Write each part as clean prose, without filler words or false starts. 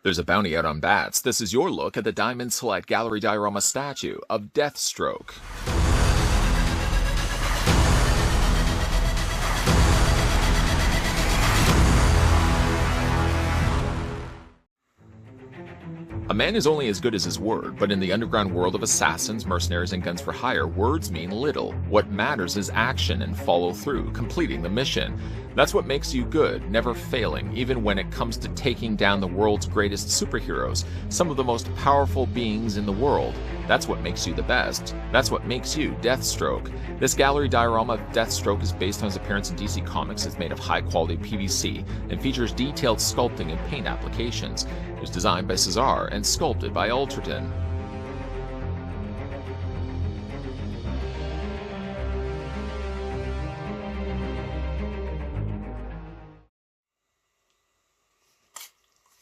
There's a bounty out on bats. This is your look at the Diamond Select Gallery Diorama statue of Deathstroke. A man is only as good as his word, but in the underground world of assassins, mercenaries, and guns for hire, words mean little. What matters is action and follow through, completing the mission. That's what makes you good, never failing, even when it comes to taking down the world's greatest superheroes, some of the most powerful beings in the world. That's what makes you the best. That's what makes you Deathstroke. This gallery diorama of Deathstroke is based on his appearance in DC Comics. It's made of high-quality PVC and features detailed sculpting and paint applications. It was designed by Cesar and sculpted by Alterton.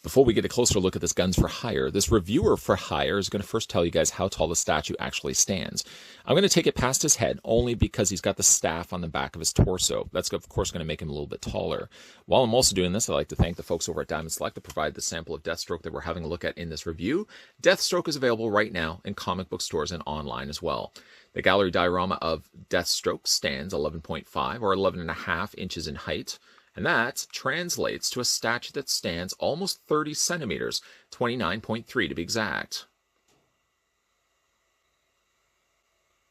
Before we get a closer look at this Guns for Hire, this reviewer for hire is going to first tell you guys how tall the statue actually stands. I'm going to take it past his head only because he's got the staff on the back of his torso. That's of course going to make him a little bit taller. While I'm also doing this, I'd like to thank the folks over at Diamond Select to provide the sample of Deathstroke that we're having a look at in this review. Deathstroke is available right now in comic book stores and online as well. The gallery diorama of Deathstroke stands 11.5 or 11.5 inches in height. And that translates to a statue that stands almost 30 centimeters, 29.3 to be exact.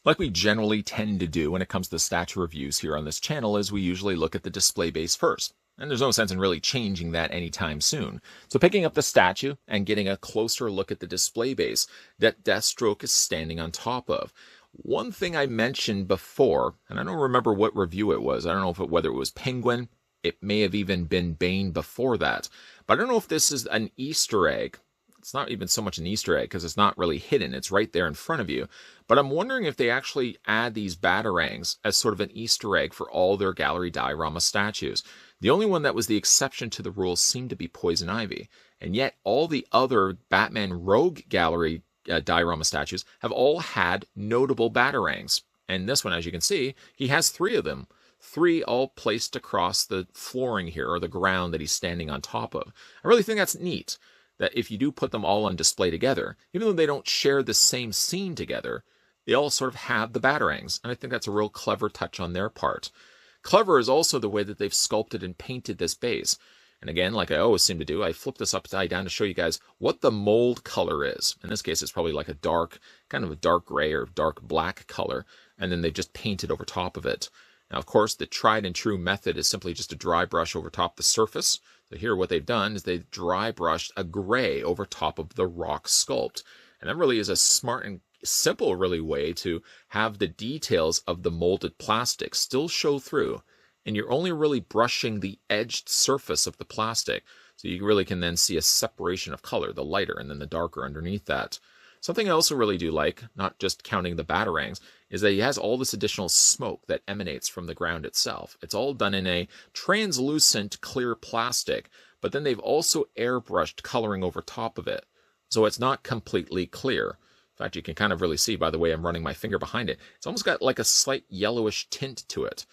Like we generally tend to do when it comes to statue reviews here on this channel, is we usually look at the display base first. And there's no sense in really changing that anytime soon. So picking up the statue and getting a closer look at the display base that Deathstroke is standing on top of. One thing I mentioned before, and I don't remember what review it was. I don't know whether it was Penguin. It may have even been Bane before that. But I don't know if this is an Easter egg. It's not even so much an Easter egg because it's not really hidden. It's right there in front of you. But I'm wondering if they actually add these batarangs as sort of an Easter egg for all their gallery diorama statues. The only one that was the exception to the rule seemed to be Poison Ivy. And yet all the other Batman Rogue gallery diorama statues have all had notable batarangs. And this one, as you can see, he has 3 of them. 3 all placed across the flooring here, or the ground that he's standing on top of. I really think that's neat, that if you do put them all on display together, even though they don't share the same scene together, they all sort of have the batarangs, and I think that's a real clever touch on their part. Clever is also the way that they've sculpted and painted this base. And again, like I always seem to do, I flipped this upside down to show you guys what the mold color is. In this case, it's probably like a dark, kind of a dark gray or dark black color, and then they've just painted over top of it. Now, of course, the tried and true method is simply just a dry brush over top the surface. So here what they've done is they've dry brushed a gray over top of the rock sculpt. And that really is a smart and simple really way to have the details of the molded plastic still show through. And you're only really brushing the edged surface of the plastic. So you really can then see a separation of color, the lighter and then the darker underneath that. Something I also really do like, not just counting the batarangs, is that he has all this additional smoke that emanates from the ground itself. It's all done in a translucent clear plastic, but then they've also airbrushed coloring over top of it. So it's not completely clear. In fact, you can kind of really see by the way I'm running my finger behind it. It's almost got like a slight yellowish tint to it.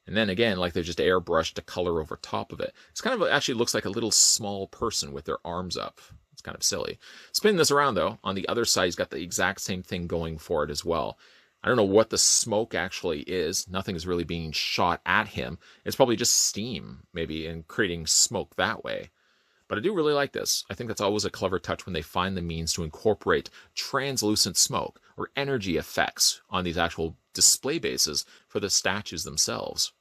And then again, like they've just airbrushed a color over top of it. It's kind of actually looks like a little small person with their arms up. It's kind of silly. Spin this around though. On the other side, he's got the exact same thing going for it as well. I don't know what the smoke actually is. Nothing is really being shot at him. It's probably just steam, maybe, and creating smoke that way. But I do really like this. I think that's always a clever touch when they find the means to incorporate translucent smoke or energy effects on these actual display bases for the statues themselves.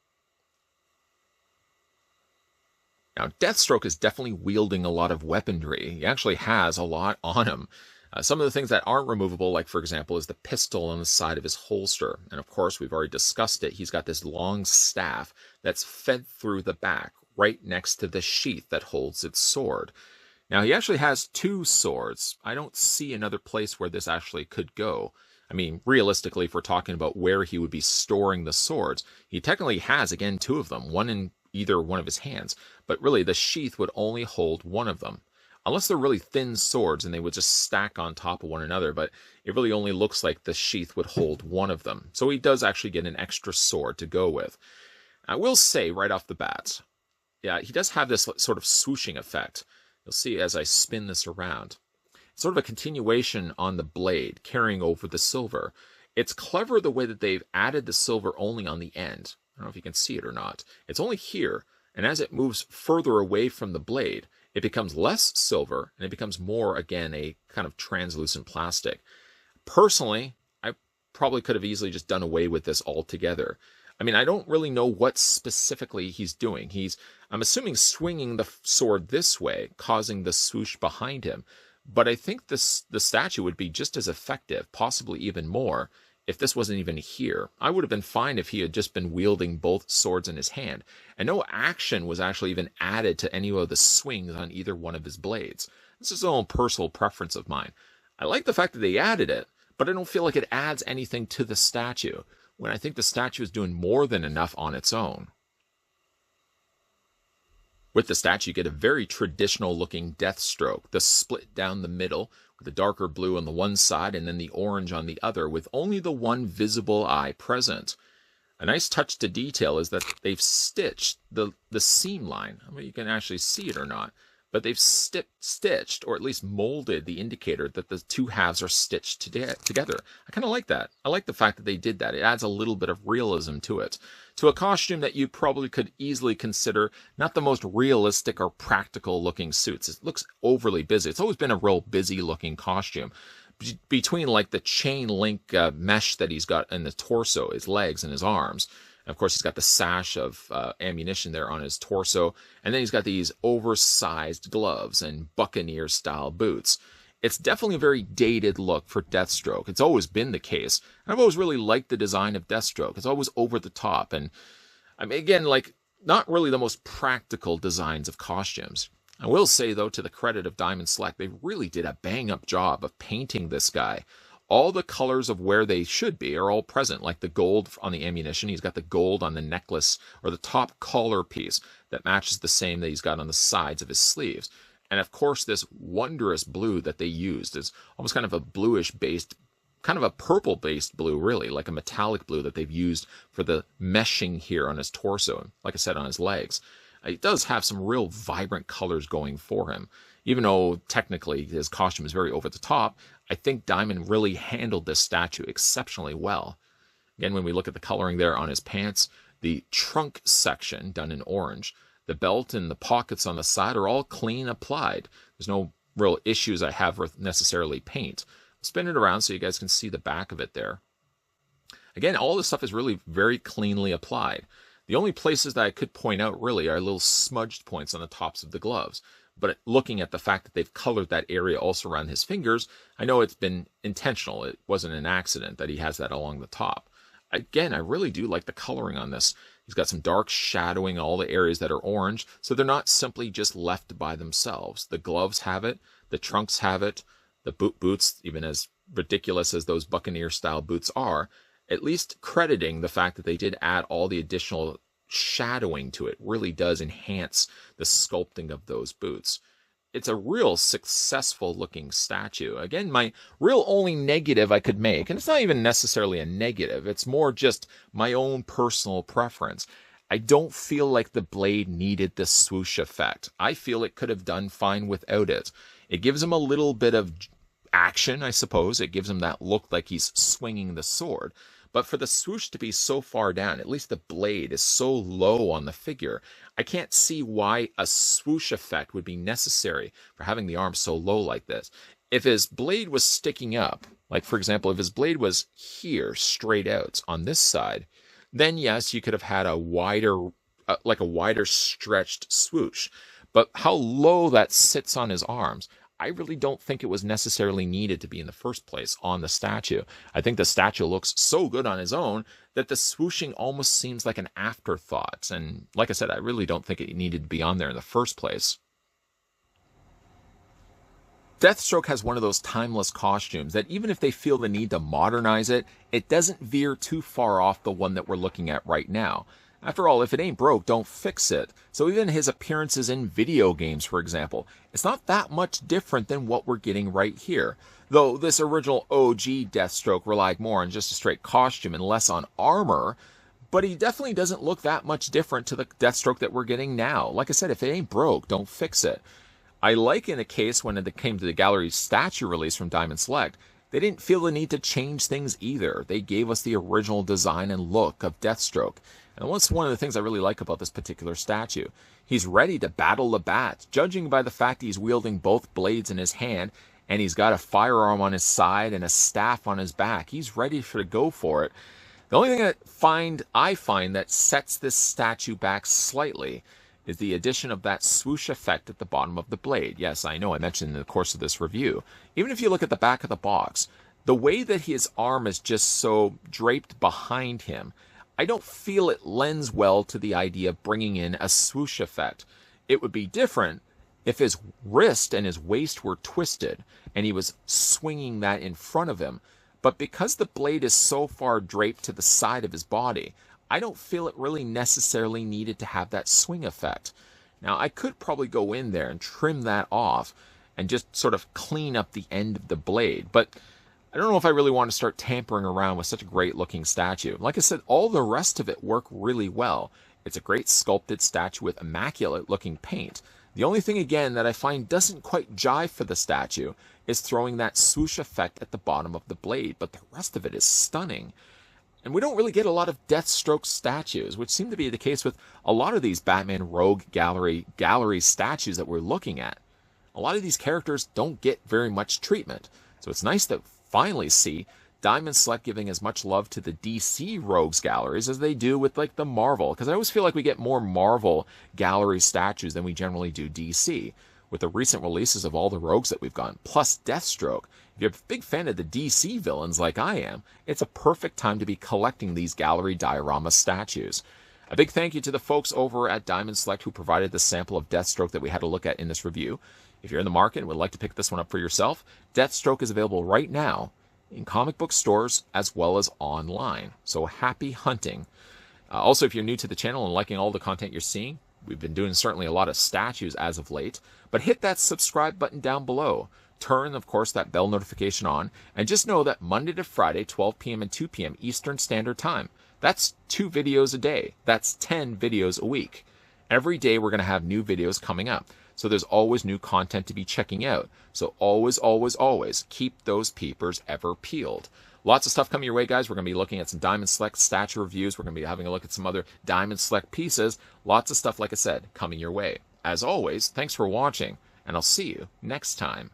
Now, Deathstroke is definitely wielding a lot of weaponry. He actually has a lot on him. Some of the things that aren't removable, like for example, is the pistol on the side of his holster. And of course, we've already discussed it. He's got this long staff that's fed through the back, right next to the sheath that holds its sword. Now, he actually has 2 swords. I don't see another place where this actually could go. I mean, realistically, if we're talking about where he would be storing the swords, he technically has, again, 2 of them, one in either one of his hands. But really, the sheath would only hold one of them. Unless they're really thin swords and they would just stack on top of one another, but it really only looks like the sheath would hold one of them. So he does actually get an extra sword to go with. I will say right off the bat, yeah, he does have this sort of swooshing effect. You'll see as I spin this around. It's sort of a continuation on the blade, carrying over the silver. It's clever the way that they've added the silver only on the end. I don't know if you can see it or not. It's only here, and as it moves further away from the blade, it becomes less silver, and it becomes more, again, a kind of translucent plastic. Personally, I probably could have easily just done away with this altogether. I mean, I don't really know what specifically he's doing. I'm assuming, swinging the sword this way, causing the swoosh behind him. But I think the statue would be just as effective, possibly even more, if this wasn't even here. I would have been fine if he had just been wielding both swords in his hand, and no action was actually even added to any of the swings on either one of his blades. This is a own personal preference of mine. I like the fact that they added it, but I don't feel like it adds anything to the statue, when I think the statue is doing more than enough on its own. With the statue, you get a very traditional looking Deathstroke, the split down the middle, with the darker blue on the one side and then the orange on the other, with only the one visible eye present. A nice touch to detail is that they've stitched the seam line. I mean, you can actually see it or not, but they've stitched, or at least molded, the indicator that the two halves are stitched together. I kind of like that. I like the fact that they did that. It adds a little bit of realism to it. To a costume that you probably could easily consider not the most realistic or practical looking suits. It looks overly busy. It's always been a real busy looking costume. Between like the chain link mesh that he's got in the torso, his legs and his arms. And of course, he's got the sash of ammunition there on his torso. And then he's got these oversized gloves and Buccaneer-style boots. It's definitely a very dated look for Deathstroke. It's always been the case. I've always really liked the design of Deathstroke. It's always over the top. And I mean, again, like, not really the most practical designs of costumes. I will say, though, to the credit of Diamond Select, they really did a bang-up job of painting this guy. All the colors of where they should be are all present, like the gold on the ammunition. He's got the gold on the necklace, or the top collar piece, that matches the same that he's got on the sides of his sleeves. And of course, this wondrous blue that they used is almost kind of a bluish-based, kind of a purple-based blue, really, like a metallic blue that they've used for the meshing here on his torso, like I said, on his legs. It does have some real vibrant colors going for him. Even though technically his costume is very over the top, I think Diamond really handled this statue exceptionally well. Again, when we look at the coloring there on his pants, the trunk section done in orange, the belt and the pockets on the side are all clean applied. There's no real issues I have with necessarily paint. I'll spin it around so you guys can see the back of it there. Again, all this stuff is really very cleanly applied. The only places that I could point out really are little smudged points on the tops of the gloves. But looking at the fact that they've colored that area also around his fingers, I know it's been intentional. It wasn't an accident that he has that along the top. Again, I really do like the coloring on this. He's got some dark shadowing in all the areas that are orange, so they're not simply just left by themselves. The gloves have it, the trunks have it, the boots, even as ridiculous as those Buccaneer-style boots are, at least crediting the fact that they did add all the additional shadowing to it really does enhance the sculpting of those boots. It's a real successful looking statue. Again, my real only negative I could make, and it's not even necessarily a negative, it's more just my own personal preference. I don't feel like the blade needed the swoosh effect. I feel it could have done fine without it. It gives him a little bit of action, I suppose. It gives him that look like he's swinging the sword. But for the swoosh to be so far down, at least the blade is so low on the figure, I can't see why a swoosh effect would be necessary for having the arm so low like this. If his blade was sticking up, like for example, if his blade was here straight out on this side, then yes, you could have had a wider, like a wider stretched swoosh. But how low that sits on his arms, I really don't think it was necessarily needed to be in the first place on the statue. I think the statue looks so good on his own that the swooshing almost seems like an afterthought. And like I said, I really don't think it needed to be on there in the first place. Deathstroke has one of those timeless costumes that even if they feel the need to modernize it, it doesn't veer too far off the one that we're looking at right now. After all, if it ain't broke, don't fix it. So even his appearances in video games, for example, it's not that much different than what we're getting right here. Though this original OG Deathstroke relied more on just a straight costume and less on armor, but he definitely doesn't look that much different to the Deathstroke that we're getting now. Like I said, if it ain't broke, don't fix it. I like in the case when it came to the gallery statue release from Diamond Select, they didn't feel the need to change things either. They gave us the original design and look of Deathstroke. And that's one of the things I really like about this particular statue. He's ready to battle the bats, judging by the fact he's wielding both blades in his hand, and he's got a firearm on his side and a staff on his back. He's ready to go for it. The only thing that I find that sets this statue back slightly is the addition of that swoosh effect at the bottom of the blade. Yes, I know I mentioned in the course of this review. Even if you look at the back of the box, the way that his arm is just so draped behind him, I don't feel it lends well to the idea of bringing in a swoosh effect. It would be different if his wrist and his waist were twisted and he was swinging that in front of him. But because the blade is so far draped to the side of his body, I don't feel it really necessarily needed to have that swing effect. Now, I could probably go in there and trim that off and just sort of clean up the end of the blade, but I don't know if I really want to start tampering around with such a great looking statue. Like I said, all the rest of it work really well. It's a great sculpted statue with immaculate looking paint. The only thing, again, that I find doesn't quite jive for the statue is throwing that swoosh effect at the bottom of the blade, but the rest of it is stunning. And we don't really get a lot of Deathstroke statues, which seem to be the case with a lot of these Batman Rogue Gallery statues that we're looking at. A lot of these characters don't get very much treatment. So it's nice to finally see Diamond Select giving as much love to the DC Rogues galleries as they do with like the Marvel. Because I always feel like we get more Marvel gallery statues than we generally do DC. With the recent releases of all the Rogues that we've gotten, plus Deathstroke. If you're a big fan of the DC villains like I am, it's a perfect time to be collecting these gallery diorama statues. A big thank you to the folks over at Diamond Select who provided the sample of Deathstroke that we had a look at in this review. If you're in the market and would like to pick this one up for yourself, Deathstroke is available right now in comic book stores as well as online. So happy hunting. Also, if you're new to the channel and liking all the content you're seeing, we've been doing certainly a lot of statues as of late, but hit that subscribe button down below. Turn, of course, that bell notification on, and just know that Monday to Friday, 12 p.m. and 2 p.m. Eastern Standard Time, that's 2 videos a day. That's 10 videos a week. Every day we're going to have new videos coming up. So there's always new content to be checking out. So always, always, always keep those peepers ever peeled. Lots of stuff coming your way, guys. We're going to be looking at some Diamond Select statue reviews. We're going to be having a look at some other Diamond Select pieces. Lots of stuff, like I said, coming your way. As always, thanks for watching, and I'll see you next time.